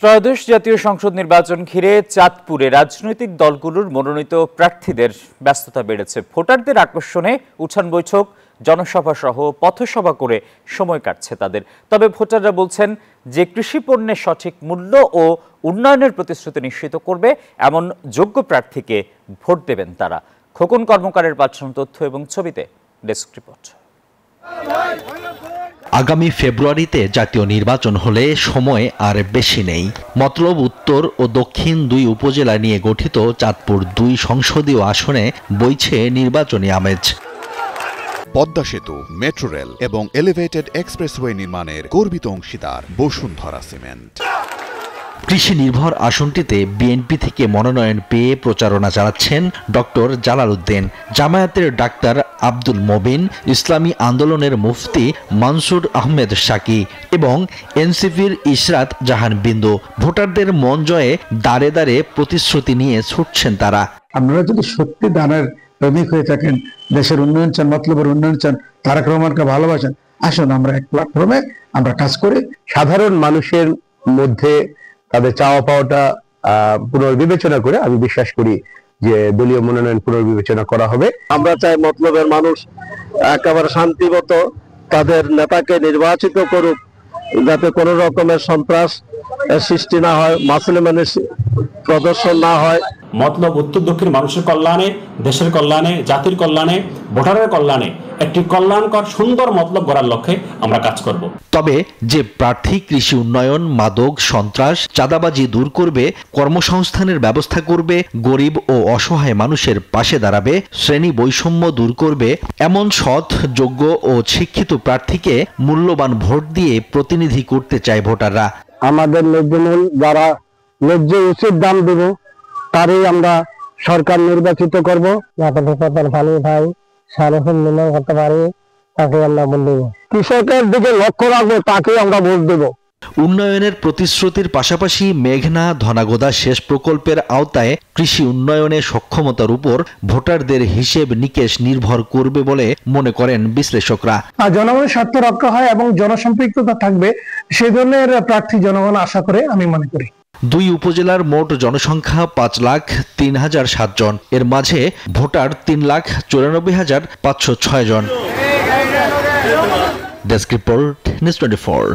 ত্রয়োদশ জাতীয় সংসদ নির্বাচন ঘিরে চাঁদপুরে রাজনৈতিক দলগুলোর মনোনীত প্রার্থীদের ব্যস্ততা বেড়েছে। ভোটারদের আকর্ষণে উঠান বৈঠক, জনসভা সহ পথসভা করে সময় কাটছে তাদের। তবে ভোটাররা বলছেন যে কৃষি পণ্যের সঠিক মূল্য ও উন্নয়নের প্রতিশ্রুতি নিশ্চিত করবে এমন যোগ্য প্রার্থীকে ভোট দেবেন তারা। খোকন কর্মকারের পাঠানো তথ্য এবং ছবিতে ডেস্ক রিপোর্ট। আগামী ফেব্রুয়ারিতে জাতীয় নির্বাচন হলে সময় আর বেশি নেই। মতলব উত্তর ও দক্ষিণ দুই উপজেলা নিয়ে গঠিত চাঁদপুর ২ সংসদীয় আসনে বইছে নির্বাচনী আমেজ। পদ্মা সেতু, মেট্রো রেল এবং এলিভেটেড এক্সপ্রেসওয়ে নির্মাণের গর্বিত অংশীদার বসুন্ধরা সিমেন্ট। কৃষি নির্ভর আসনটিতে বিএনপি থেকে মনোনয়ন পেয়ে প্রচারণা চালাচ্ছেন ডক্টর জালাল উদ্দিন, জামায়াতের ডাক্তার আব্দুল মবিন, ইসলামী আন্দোলনের মুফতি মানসুর আহমেদ শাকি এবং এনসিপির ইশরাত জাহান বিন্দু। ভোটারদের মন জয়ে দাঁড়ে দাঁড়ে প্রতিশ্রুতি নিয়ে ছুটছেন তারা। আপনারা যদি সত্যি দানের প্রেমিক হয়ে থাকেন, দেশের উন্নয়ন চান, মতলবের উন্নয়ন চান, তারেক রহমানকে ভালোবাসেন, আসুন আমরা এক প্ল্যাটফর্মে আমরা কাজ করি। সাধারণ মানুষের মধ্যে তাদের চাওয়া পাওয়াটা পুনর্বিবেচনা করে আমি বিশ্বাস করি যে দলীয় মনোনয়ন পুনর্বিবেচনা করা হবে। আমরা চাই মতলবের মানুষ একেবারে শান্তিমত তাদের নেতাকে নির্বাচিত করুক, যাতে কোনো রকমের সন্ত্রাস সৃষ্টি না হয়, মাসুলেমানের প্রদর্শন না হয়। মতলব উত্তর দক্ষিণ মানুষের কল্যাণে, দেশের কল্যাণে, জাতির কল্যাণে, ভোটারের কল্যাণে একটি কল্যাণকর সুন্দর মতলব গড়ার লক্ষ্যে আমরা কাজ করব। তবে যে প্রার্থী কৃষি উন্নয়ন, মাদক, সন্ত্রাস, চাঁদাবাজি দূর করবে, কর্মসংস্থানের ব্যবস্থা করবে, গরিব ও অসহায় মানুষের পাশে দাঁড়াবে, শ্রেণী বৈষম্য দূর করবে, এমন সৎ, যোগ্য ও শিক্ষিত প্রার্থীকে মূল্যবান ভোট দিয়ে প্রতিনিধি করতে চায় ভোটাররা। আমাদের ন্যায্যমূল যারা ন্যায্য উচিত দাম দেব তারই আমরা সরকার নির্বাচিত করব। ভালো ভাই সারাক্ষণ নির্ণয় করতে পারি, তাকে আমরা ভোট দেব। কৃষকের দিকে লক্ষ্য রাখবো, তাকে আমরা ভোট দেব। উন্নয়নের প্রতিশ্রুতির পাশাপাশি মেঘনা ধনাগোদা সেচ প্রকল্পের আওতায় কৃষি উন্নয়নের সক্ষমতার উপর ভোটারদের হিসেব নিকেশ নির্ভর করবে বলে মনে করেন বিশ্লেষকরা। জনগণের স্বার্থ রক্ষা হয় এবং জনসম্পৃক্ততা থাকবে, সে ধরনের প্রার্থী জনগণ আশা করে আমি মনে করি। ২ উপজেলার মোট জনসংখ্যা ৫,০৩,০০৭ জন। এর মাঝে ভোটার ৩,৯৪,৫০৬ জন। Desk report, news 24।